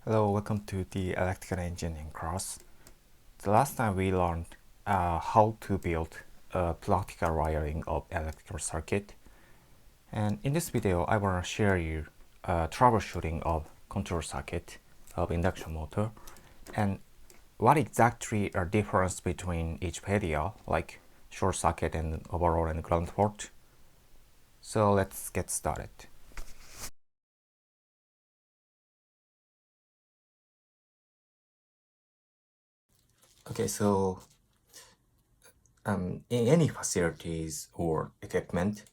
Hello, welcome to the electrical engineering course. The last time we learned how to build a practical wiring of electrical circuit, and in this video I want to share you troubleshooting of control circuit of induction motor and what exactly are difference between each area, like short circuit and overall and ground fault. So let's get started. Okay, so in any facilities or equipment,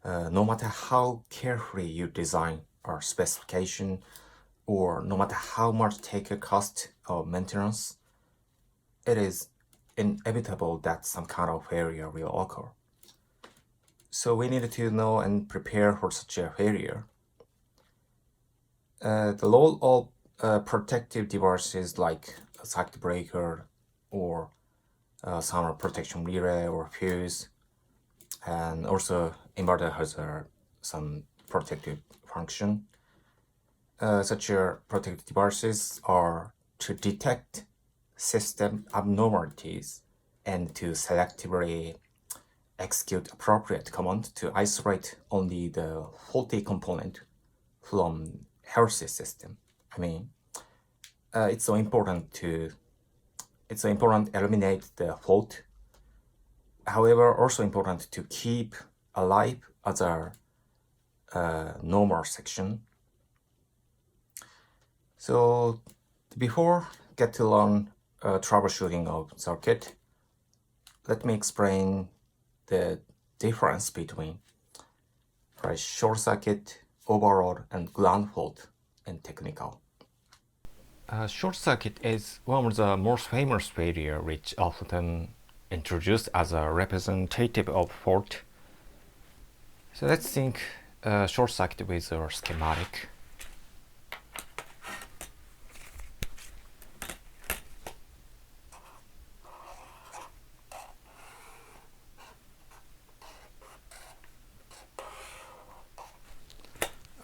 no matter how carefully you design or specification, or no matter how much take a cost of maintenance, it is inevitable that some kind of failure will occur. So we need to know and prepare for such a failure. The role of protective devices like a circuit breaker or thermal protection relay or fuse, and also inverter has some protective function. Such protective devices are to detect system abnormalities and to selectively execute appropriate command to isolate only the faulty component from healthy system. I mean, it's so important to eliminate the fault. However, also important to keep alive other normal section. So before get to learn troubleshooting of circuit, let me explain the difference between short circuit, overload, and ground fault in technical. Short circuit is one of the most famous failure which often introduced as a representative of fault. So let's think short circuit with our schematic.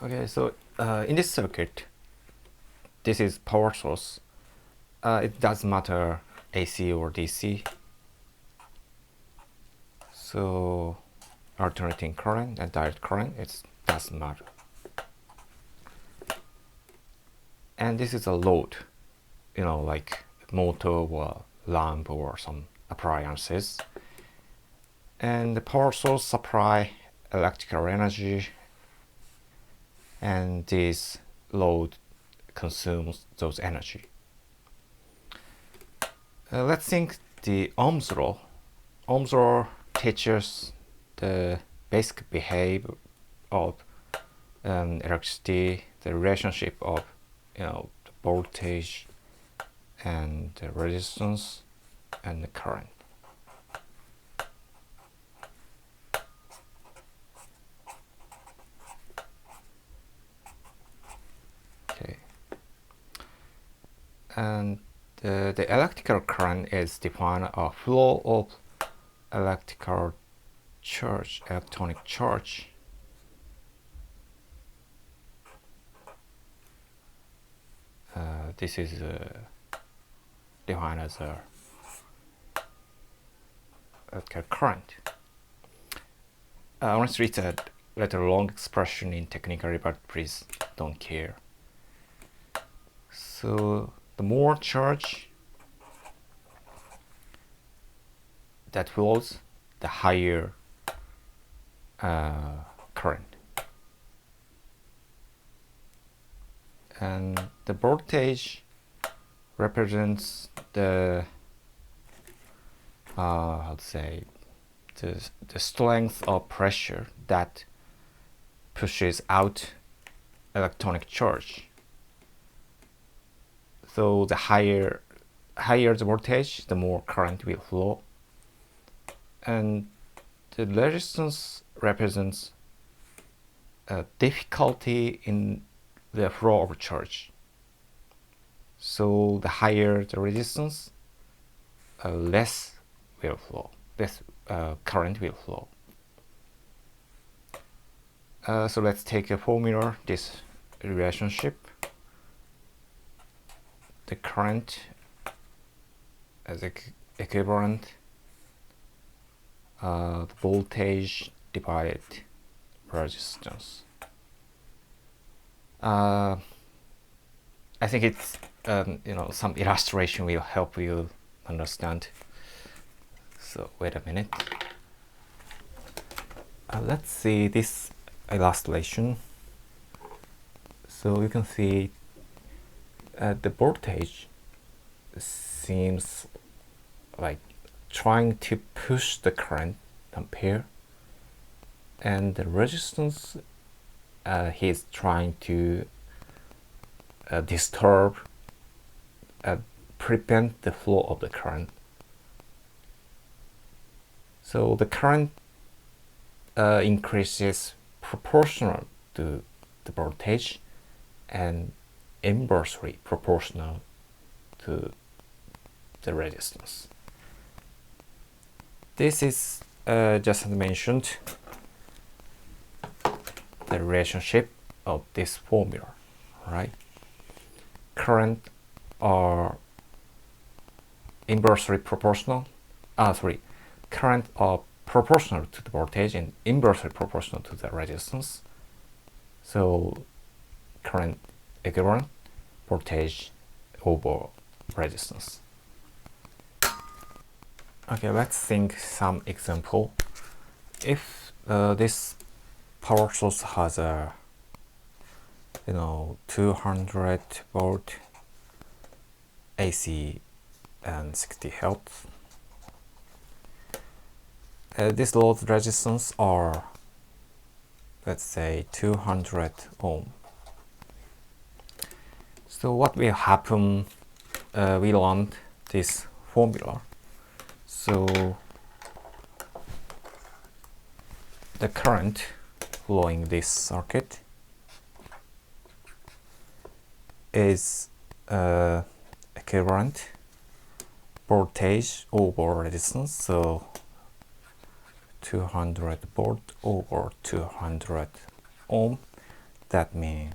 Okay, so in this circuit, this is power source. It doesn't matter AC or DC. So alternating current and direct current, it doesn't matter. And this is a load, like motor or lamp or some appliances. And the power source supply electrical energy, and this load consumes those energy. Let's think the Ohm's law. Ohm's law teaches the basic behavior of electricity, the relationship of the voltage and the resistance and the current. Okay, and the electrical current is defined as flow of electrical charge, electronic charge. This is defined as a electrical current. Honestly, it's a little long expression in technically, but please don't care. So the more charge that flows, the higher current. And the voltage represents the how to say the strength of pressure that pushes out electronic charge. So the higher the voltage, the more current will flow. And the resistance represents a difficulty in the flow of charge. So the higher the resistance, less will flow, less current will flow. So let's take a formula, this relationship. the current as equivalent the voltage divided resistance. I think it's some illustration will help you understand. So wait a minute. Let's see this illustration. So you can see the voltage seems like trying to push the current ampere, and the resistance he's trying to disturb, prevent the flow of the current. So the current increases proportional to the voltage and inversely proportional to the resistance. This is just as mentioned the relationship of this formula, right? Current are inversely proportional. Current are proportional to the voltage and inversely proportional to the resistance. So current equivalent voltage over resistance. Okay, let's think some example. If this power source has a 200 volt AC and 60 Hertz, this load resistance are, let's say, 200 ohm. So what will happen? We learned this formula. So the current flowing this circuit is equivalent voltage over resistance. So 200 volt over 200 ohm, that means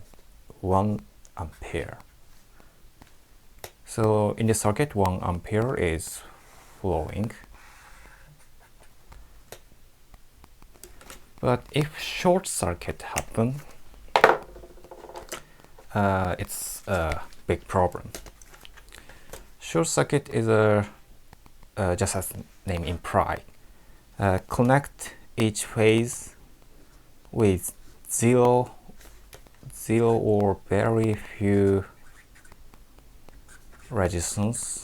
1 ampere. So in the circuit 1 ampere is flowing. But if short circuit happen, it's a big problem. Short circuit is just as name implies, connect each phase with zero or very few resistance.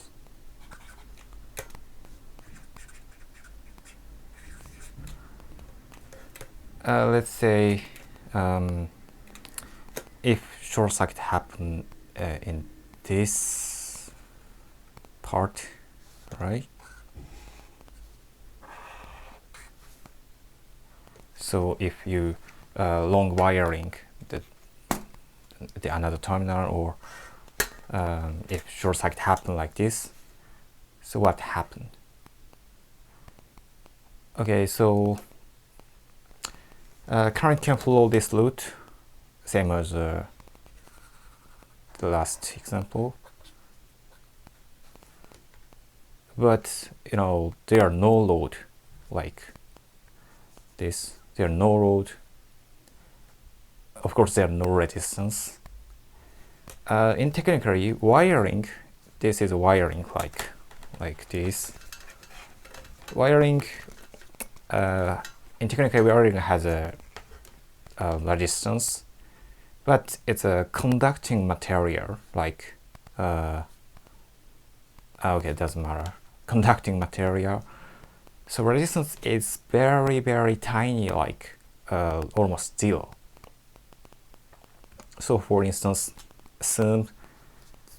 Let's say if short circuit happen in this part, right? So if you long wiring the another terminal, or if short circuit happen like this, so what happened? Okay, so current can flow this route, same as the last example, but there are no load like this. There are no load. Of course, there are no resistance. In technically wiring, this is wiring like this. Wiring in technical wiring has a resistance, but it's a conducting material, like okay, it doesn't matter, conducting material. So resistance is very, very tiny, like almost zero. So for instance, assume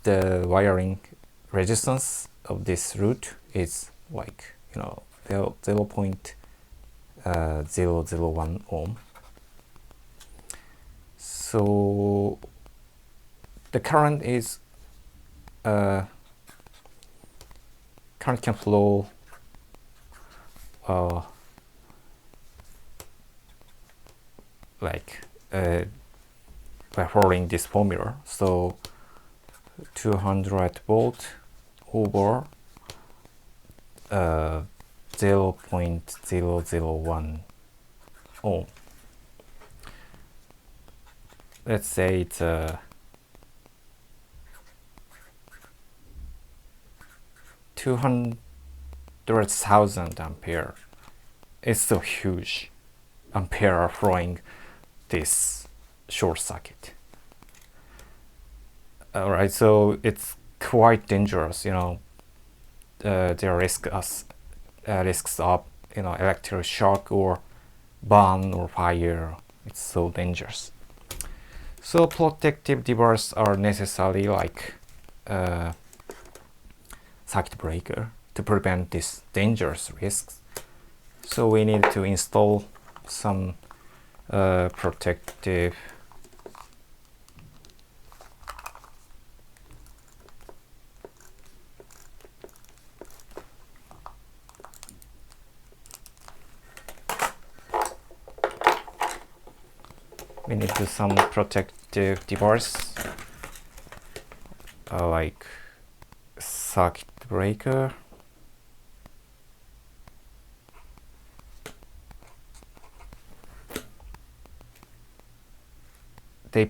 the wiring resistance of this route is like 0.001 ohm. So the current is current can flow by following this formula. So 200 volt over 0.001 ohm. Let's say it's 200,000 ampere. It's so huge. Ampere are flowing this short circuit. Alright, so it's quite dangerous, you know. There are risks of, you know, electric shock or burn or fire. It's so dangerous. So protective devices are necessary, like circuit breaker, to prevent these dangerous risks. So we need to install some protective device like circuit breaker, they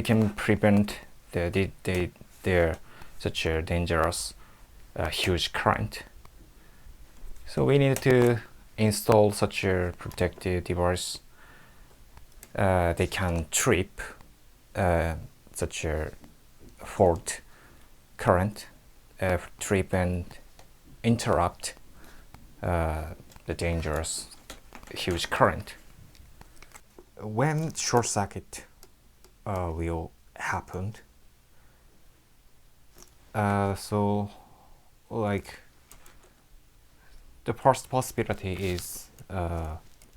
can prevent their such a dangerous huge current. So we need to install such a protective device. They can trip such a fault current, trip and interrupt the dangerous huge current. When short circuit will happen, so like the first possibility is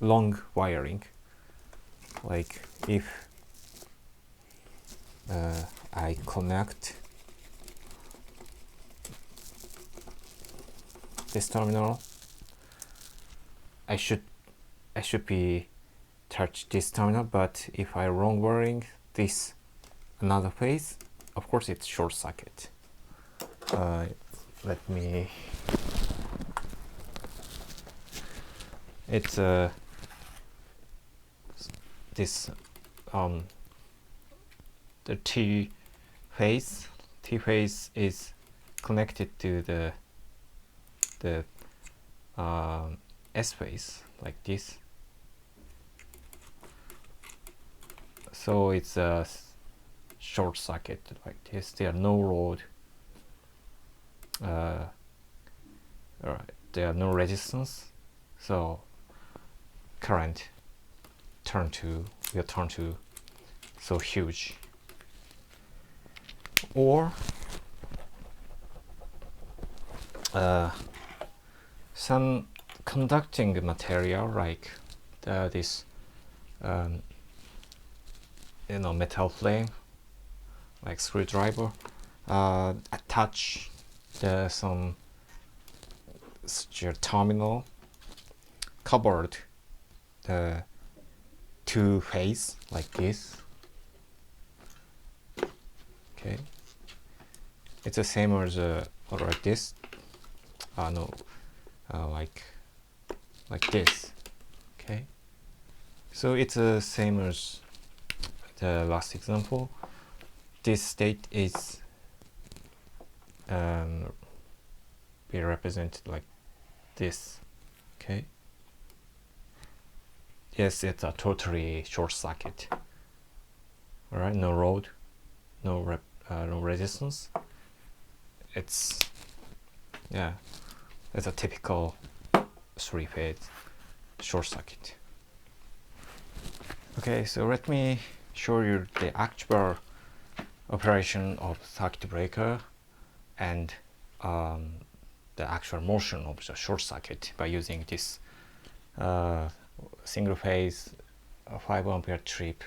long wiring. Like if I connect this terminal, I should be touch this terminal, but if I wrong wiring this another phase, of course it's short circuit. Let me, it's this the T phase is connected to the S phase like this. So it's a short circuit like this. There are no load. There are no resistance. So current will turn to so huge. Or some conducting material like this you know, metal frame like screwdriver attach some such a terminal covered the two phase like this. Okay, it's the same as like this. No, like this. Okay, so it's the same as the last example. This state is be represented like this. Okay. Yes, it's a totally short circuit. All right, no load, no resistance. It's it's a typical three-phase short circuit. Okay, so let me show you the actual operation of circuit breaker and the actual motion of the short circuit by using this single phase 5 ampere trip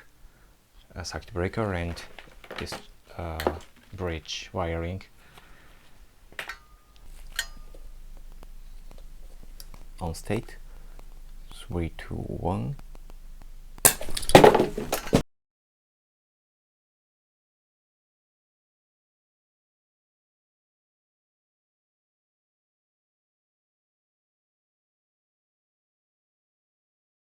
circuit breaker and this bridge wiring. On state 3, 2, 1.